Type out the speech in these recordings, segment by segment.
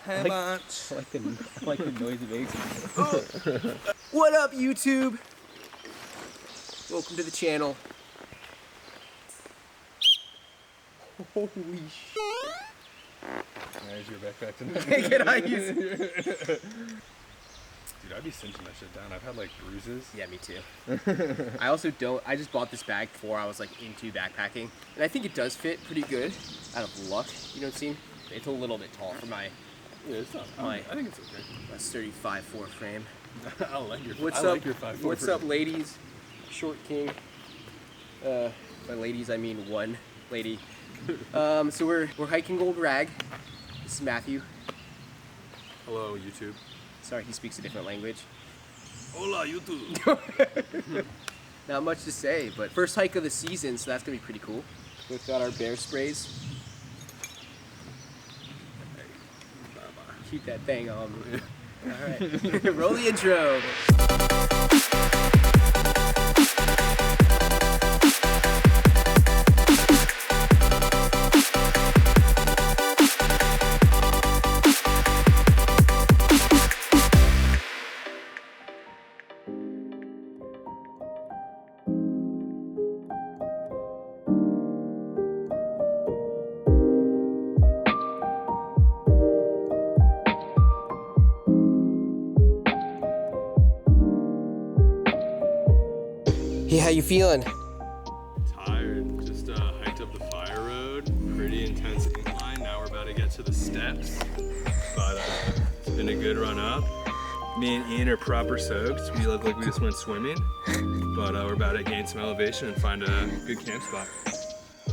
Hey, bunch. I like the noise it makes. What up, YouTube? Welcome to the channel. Holy shit. There's your backpack tonight. Can I use it? Dude, I'd be cinching that shit down. I've had like bruises. Yeah, me too. I just bought this bag before I was like into backpacking. And I think it does fit pretty good out of luck. You know what I'm saying? It's a little bit tall for my Yeah, it's not. I think it's okay. my sturdy 5'4" frame. I like your. What's I up? Like your 5'4" What's up, ladies? Short King. By ladies, I mean one lady. So we're hiking Old Rag. This is Matthew. Hello, YouTube. Sorry, he speaks a different language. Hola, YouTube. Not much to say, but first hike of the season, so that's gonna be pretty cool. We've got our bear sprays. Keep that thing on. All right, roll the intro. Hey, how you feeling? Tired. Just hiked up the fire road. Pretty intense incline. Now we're about to get to the steps. But it's been a good run up. Me and Ian are proper soaked. We look like we just went swimming. But we're about to gain some elevation and find a good camp spot.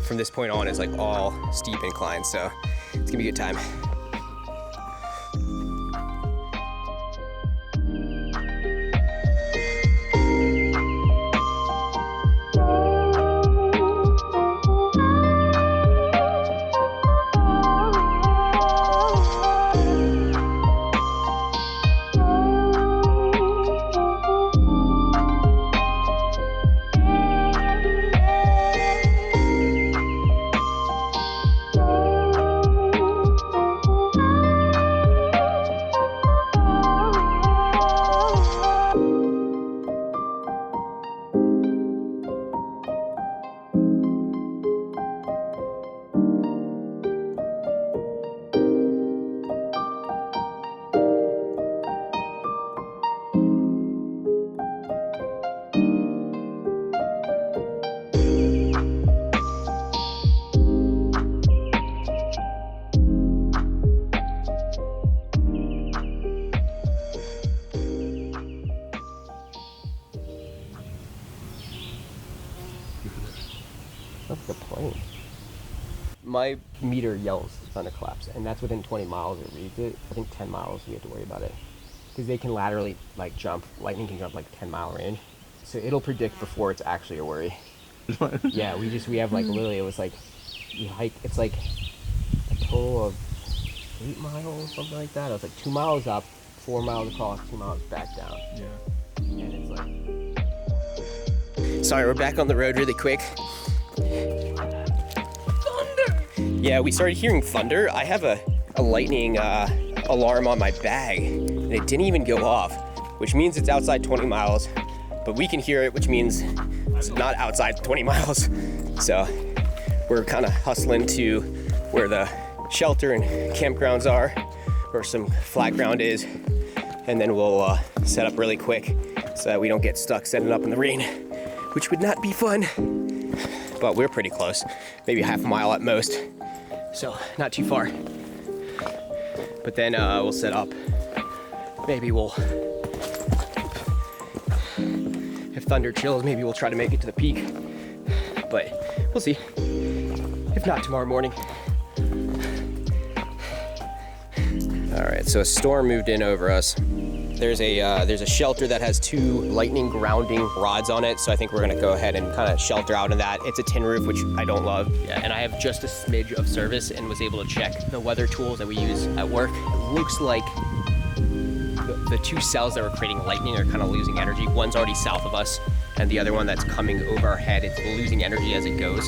From this point on, it's like all steep incline, so it's gonna be a good time. That's like a plane. My meter yells thunderclaps, and that's within 20 miles it reads it. I think 10 miles we have to worry about it. Because they can laterally like jump, lightning can jump like 10-mile range. So it'll predict before it's actually a worry. Yeah, we have like literally, it was like, you hike, it's like a total of 8 miles, something like that. It was like 2 miles up, 4 miles across, 2 miles back down. Yeah. And it's like... Sorry, we're back on the road really quick. Thunder! Yeah, we started hearing thunder. I have a lightning alarm on my bag, and it didn't even go off, which means it's outside 20 miles, but we can hear it, which means it's not outside 20 miles. So we're kind of hustling to where the shelter and campgrounds are, where some flat ground is, and then we'll set up really quick so that we don't get stuck setting up in the rain, which would not be fun. But we're pretty close, maybe half a mile at most, so not too far. But then we'll set up. Maybe we'll, if thunder chills, maybe we'll try to make it to the peak. But we'll see. If not, tomorrow morning. All right, so a storm moved in over us. There's a shelter that has 2 lightning grounding rods on it, so I think we're gonna go ahead and kind of shelter out in that. It's a tin roof, which I don't love. Yeah, and I have just a smidge of service and was able to check the weather tools that we use at work. It looks like the 2 cells that were creating lightning are kind of losing energy. One's already south of us, and the other one that's coming over our head, it's losing energy as it goes.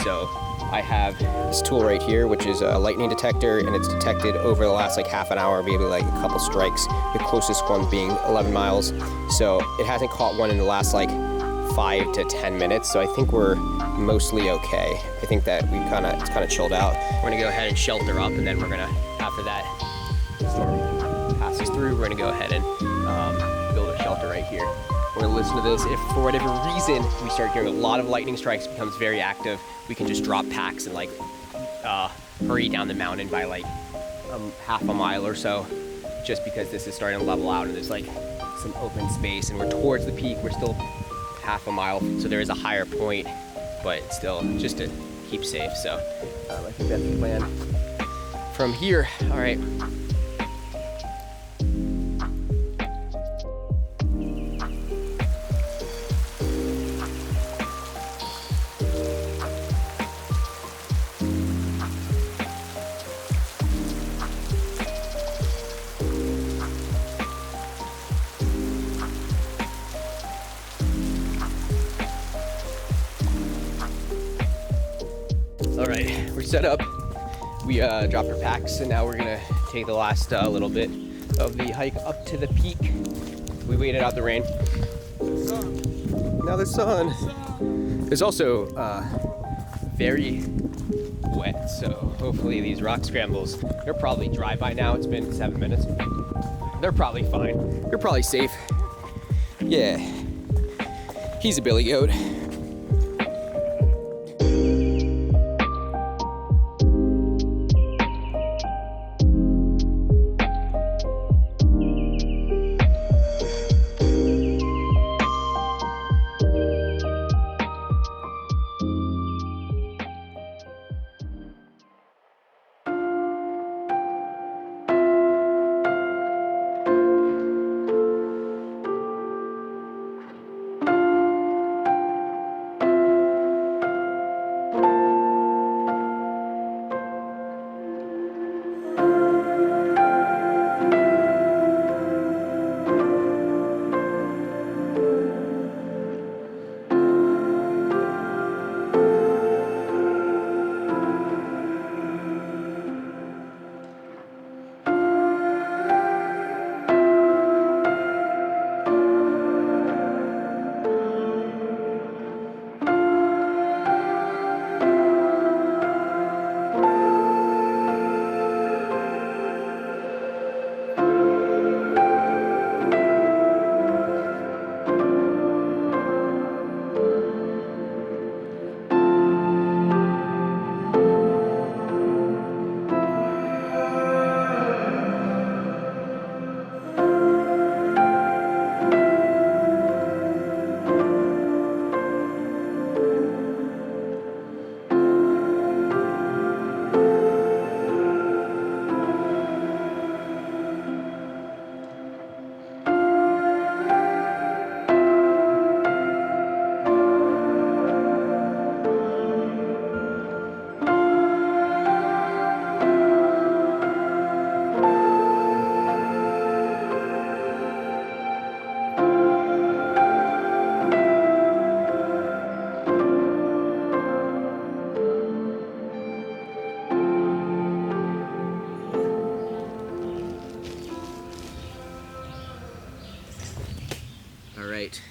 So I have this tool right here, which is a lightning detector, and it's detected over the last like half an hour, maybe like a couple strikes, the closest one being 11 miles. So it hasn't caught one in the last like 5 to 10 minutes, so I think we're mostly okay. I think that it's kind of chilled out. We're gonna go ahead and shelter up, and then we're gonna, after that storm passes through, we're gonna go ahead and build a shelter right here. We're gonna listen to this. If for whatever reason we start hearing a lot of lightning strikes, it becomes very active, we can just drop packs and like hurry down the mountain by like half a mile or so, just because this is starting to level out and there's like some open space and we're towards the peak. We're still half a mile, so there is a higher point, but still just to keep safe. So I think that's the plan from here. All right. All right, we're set up. We dropped our packs, and now we're gonna take the last little bit of the hike up to the peak. We waited out the rain. Now the sun. It's also very wet, so hopefully these rock scrambles, they're probably dry by now. It's been 7 minutes. They're probably fine. They're probably safe. Yeah, he's a billy goat. Right.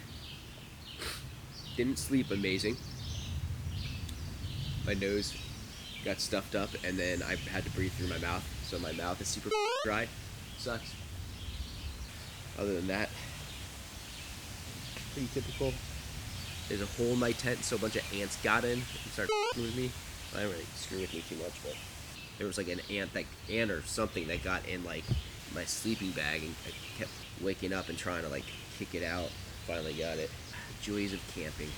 Didn't sleep amazing. My nose got stuffed up and then I had to breathe through my mouth, so my mouth is super dry. Sucks. Other than that, pretty typical. There's a hole in my tent, so a bunch of ants got in and started with me. I didn't really screw with me too much, but there was like an ant or something that got in like my sleeping bag, and I kept waking up and trying to like kick it out. Finally got it. Joys of camping.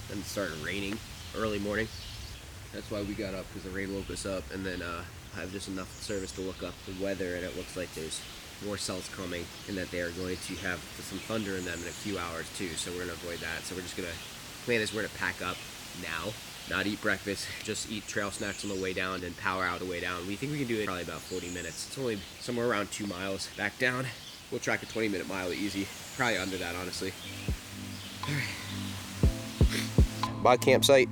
Then it started raining early morning. That's why we got up, because the rain woke us up. And then I have just enough service to look up the weather, and it looks like there's more cells coming, and that they are going to have some thunder in them in a few hours too. So we're gonna avoid that. So we're just gonna plan is we're gonna pack up now, not eat breakfast, just eat trail snacks on the way down and power out the way down. We think we can do it in probably about 40 minutes. It's only somewhere around 2 miles back down. We'll track a 20-minute mile easy. Probably under that, honestly. All right. Bye, campsite.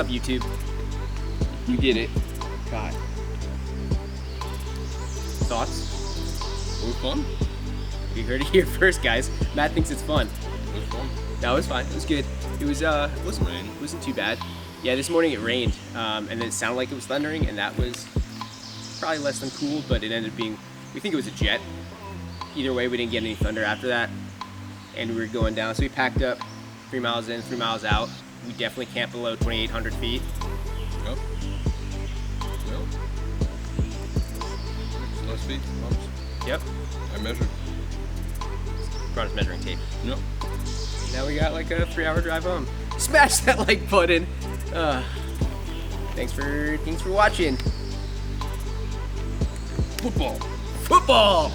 up, YouTube? You did it. God. Thoughts? It was fun. You heard it here first, guys. Matt thinks it's fun. It was fun. No, it was fine. It was good. It was It wasn't rain. It wasn't too bad. Yeah, this morning it rained, and then it sounded like it was thundering, and that was probably less than cool, but it ended up being, we think it was a jet. Either way, we didn't get any thunder after that, and we were going down. So we packed up 3 miles in, 3 miles out. We definitely camped below 2,800 feet. Yep. Yep. It's less feet. Bumps. Yep. I measured. Brought us measuring tape. Yep. Now we got like a 3-hour drive home. Smash that like button. Thanks for watching. Football. Football.